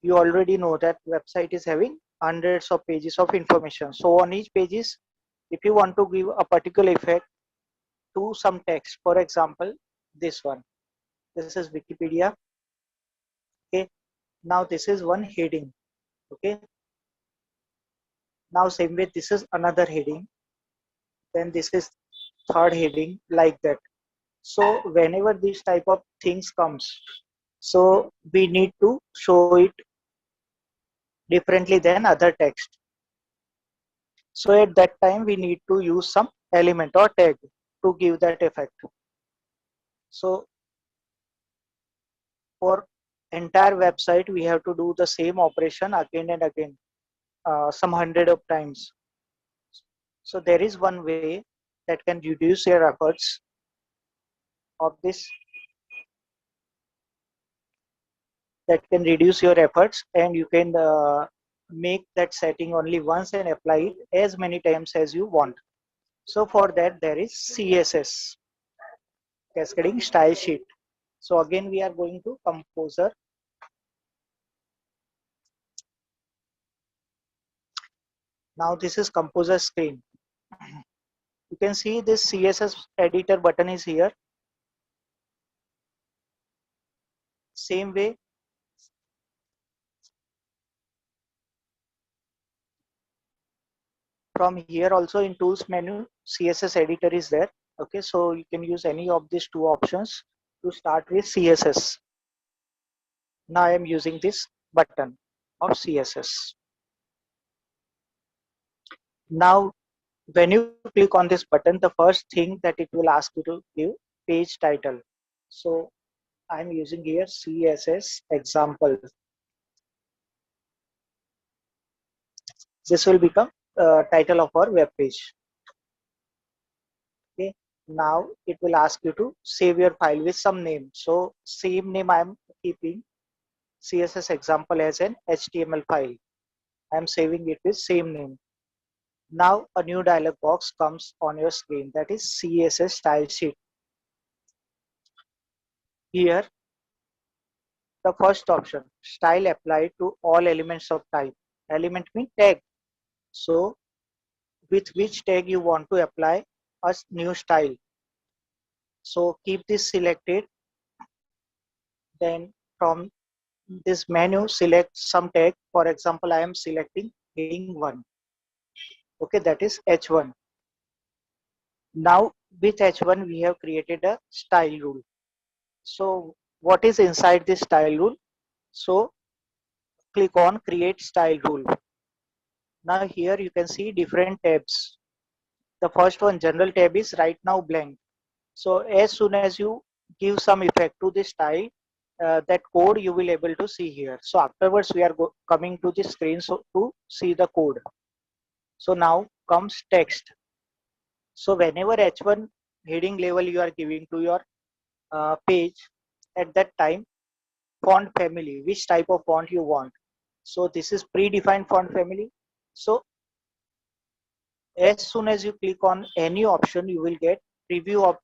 you already know that website is having hundreds of pages of information. So on each pages, if you want to give a particular effect to some text, for example, this one, this is Wikipedia. Okay, now this is one heading. Okay, now same way this is another heading, then this is third heading, like that. So whenever this type of things comes, so we need to show it differently than other text. So at that time we need to use some element or tag to give that effect. So for entire website we have to do the same operation again and again, some hundred of times. So there is one way that can reduce your efforts of this, that can reduce your efforts, and you can make that setting only once and apply it as many times as you want. So for that there is CSS, Cascading Style Sheet. So again we are going to Composer. Now this is Composer screen. You can see this CSS editor button is here. Same way, from here also in tools menu, CSS editor is there. Okay, so you can use any of these two options to start with CSS. Now I am using this button of CSS. Now when you click on this button, the first thing that it will ask you to give page title. So I'm using here CSS example. This will become title of our web page. Okay, now it will ask you to save your file with some name. So same name I am keeping, CSS example, as an HTML file. I am saving it with same name. Now a new dialog box comes on your screen, that is CSS style sheet. Here the first option, style applied to all elements of type. Element means tag. So with which tag you want to apply a new style. So keep this selected. Then from this menu select some tag. For example, I am selecting heading 1. Okay, that is H1. Now with H1 we have created a style rule. So what is inside this style rule? So click on create style rule. Now here you can see different tabs. The first one, general tab, is right now blank. So as soon as you give some effect to this style, that code you will able to see here. So afterwards we are coming to the screen so to see the code. So now comes text. So whenever H1 heading level you are giving to your page, at that time font family, which type of font you want. So this is predefined font family. So as soon as you click on any option, you will get preview of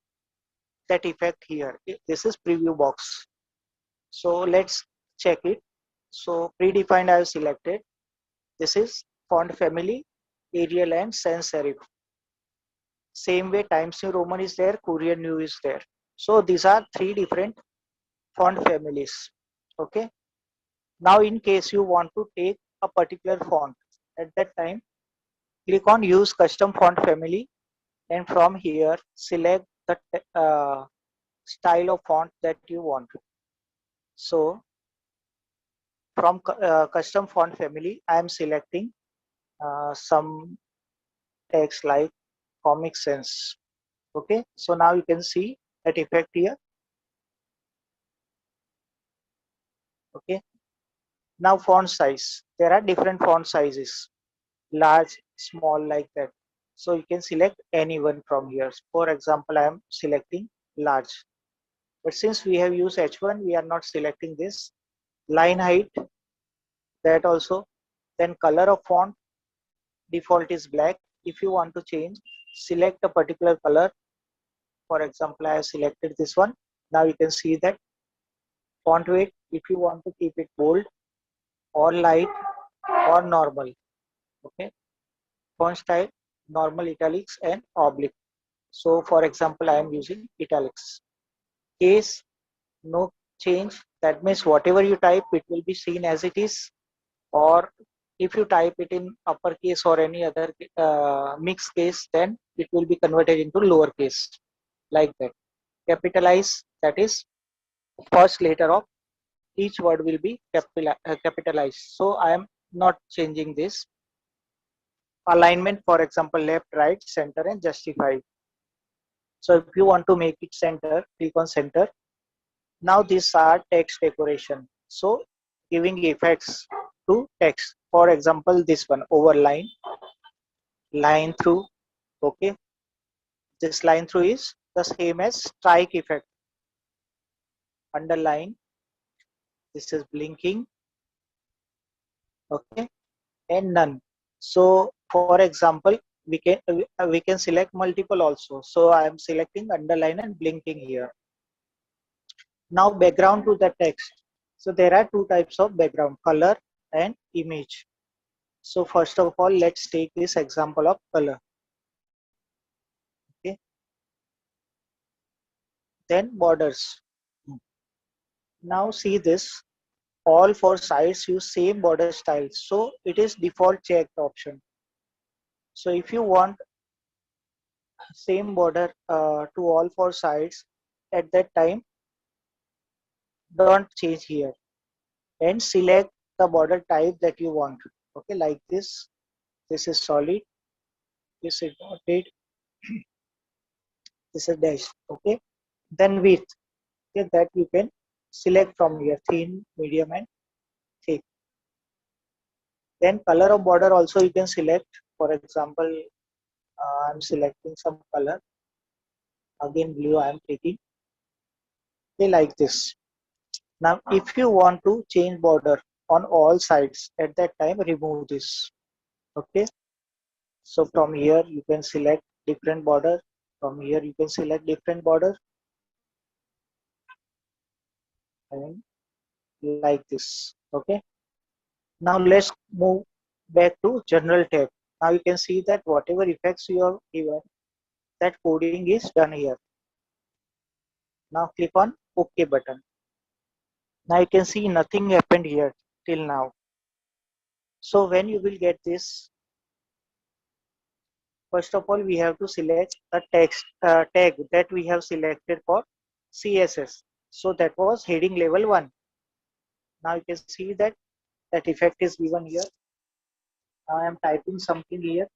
that effect here. This is preview box. So let's check it. So predefined I have selected. This is font family, Arial and sans serif. Same way Times New Roman is there, Courier New is there. So these are three different font families. Okay. Now in case you want to take a particular font, at that time click on use custom font family, and from here select the style of font that you want. So from custom font family I am selecting some text like Comic Sans. Okay, so now you can see that effect here. Okay, now font size, there are different font sizes, large, small, like that. So you can select any one from here. For example, I am selecting large, but since we have used H1 we are not selecting this. Line height, that also. Then color of font, default is black. If you want to change, select a particular color. For example, I have selected this one. Now you can see that font weight, if you want to keep it bold, or light or normal. Okay, font style, normal, italics and oblique. So for example, I am using italics. Case, no change. That means whatever you type, it will be seen as it is. Or if you type it in uppercase or any other mixed case, then it will be converted into lowercase, like that. Capitalize, that is first letter of each word will be capitalized. So I am not changing this. Alignment, for example, left, right, center and justify. So if you want to make it center, click on center. Now these are text decoration. So giving effects to text. For example, this one, overline, line through. Okay, this line through is the same as strike effect. Underline, this is blinking. Okay, and none. So for example, we can select multiple also. So I am selecting underline and blinking here. Now background to the text. So there are two types of background, color and image. So first of all, let's take this example of color. Okay, then borders. Now see this, all four sides use same border style. So it is default checked option. So if you want same border to all four sides, at that time, don't change here and select the border type that you want. Okay, like this. This is solid. This is dotted. This is dash. Okay, then width. Okay, that you can select from here, thin, medium and thick. Then color of border also you can select. For example, I'm selecting some color. Again blue I am taking. Okay, like this. Now if you want to change border on all sides, at that time remove this. Okay, so from here you can select different border. From here you can select different border and like this. Okay, now let's move back to general tab. Now you can see that whatever effects you have given, that coding is done here. Now click on OK button. Now you can see nothing happened here till now. So when you will get this, first of all we have to select the text tag that we have selected for CSS. So that was heading level 1. Now you can see that that effect is given here. Now I am typing something here.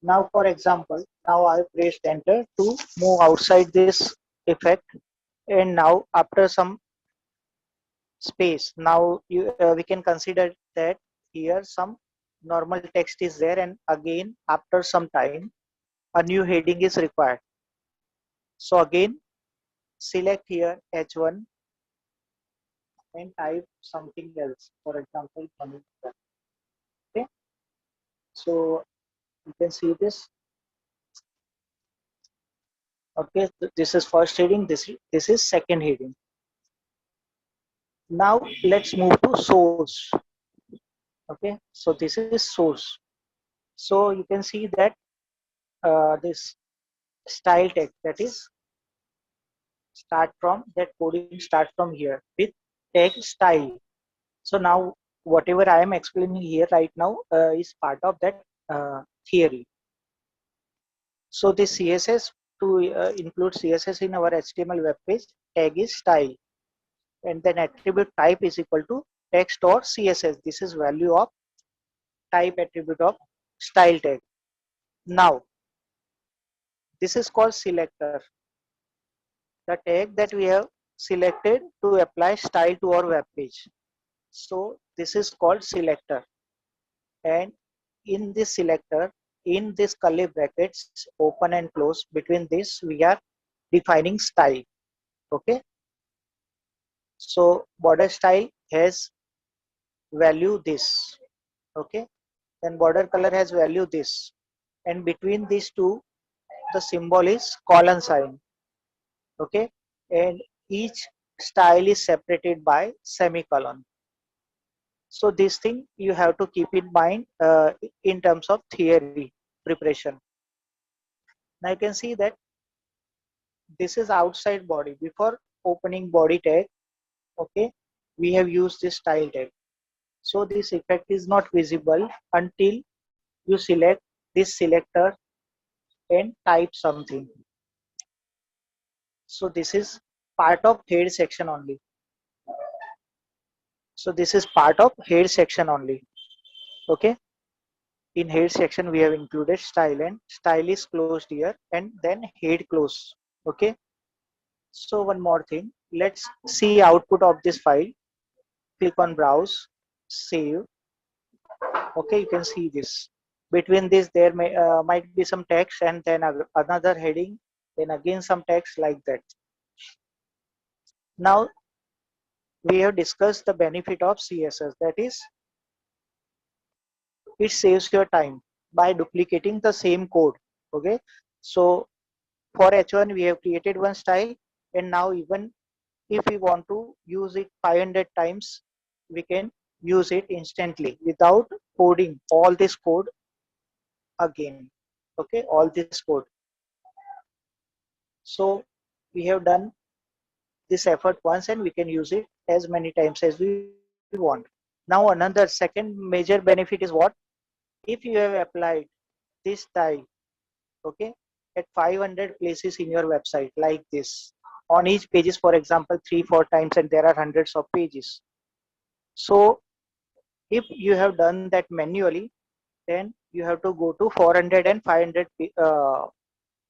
Now for example, now I pressed enter to move outside this effect, and now after some space, now we can consider that here some normal text is there, and again after some time a new heading is required. So again select here H1 and type something else, for example Manisha. Okay, so you can see this. Okay, this is first heading, this is second heading. Now let's move to source. Okay, so this is source. So you can see that this style tag, that is start from that coding start from here with tag style. So now whatever I am explaining here right now is part of that theory. So this CSS, to include CSS in our HTML web page, tag is style, and then attribute type is equal to text or CSS. This is value of type attribute of style tag. Now this is called selector, the tag that we have selected to apply style to our web page. So this is called selector, and in this selector, in this curly brackets open and close, between this we are defining style. Okay, so border style has value this. Okay, then border color has value this, and between these two the symbol is colon sign. Okay, and each style is separated by semicolon. So this thing you have to keep in mind in terms of theory preparation. Now you can see that this is outside body. Before opening body tag, okay, we have used this style tag. So this effect is not visible until you select this selector and type something. So this is part of head section only. So this is part of head section only. Okay. In head section we have included style, and style is closed here and then head close. Okay. So one more thing. Let's see output of this file. Click on browse, save. Okay, you can see this. Between this there might be some text and then another heading, then again some text like that. Now we have discussed the benefit of CSS, that is it saves your time by duplicating the same code. Okay, so for H1 we have created one style, and now even if we want to use it 500 times, we can use it instantly without coding all this code again. Okay, all this code. So we have done this effort once and we can use it as many times as we want. Now another second major benefit is what? If you have applied this style, okay, at 500 places in your website like this, on each pages, for example, 3-4 times, and there are hundreds of pages. So if you have done that manually, then you have to go to 400 and 500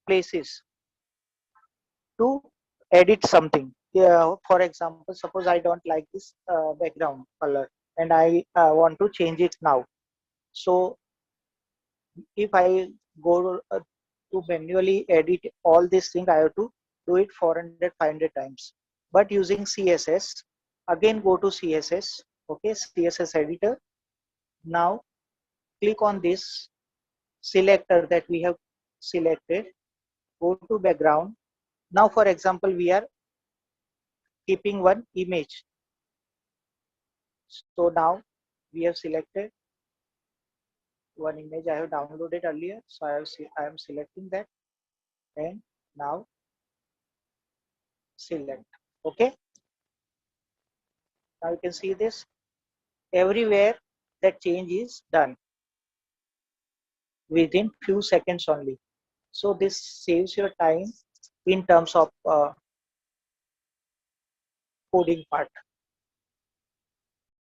places to edit something. Yeah, for example, suppose I don't like this background color and I want to change it now. So if I go to manually edit all these things, I have to do it 400-500 times. But using CSS, again go to CSS, okay, CSS editor. Now click on this selector that we have selected, go to background. Now for example, we are keeping one image. So now we have selected one image I have downloaded earlier. So I am selecting that, and now select. Okay. Now you can see this everywhere, that change is done within few seconds only. So this saves your time in terms of coding part.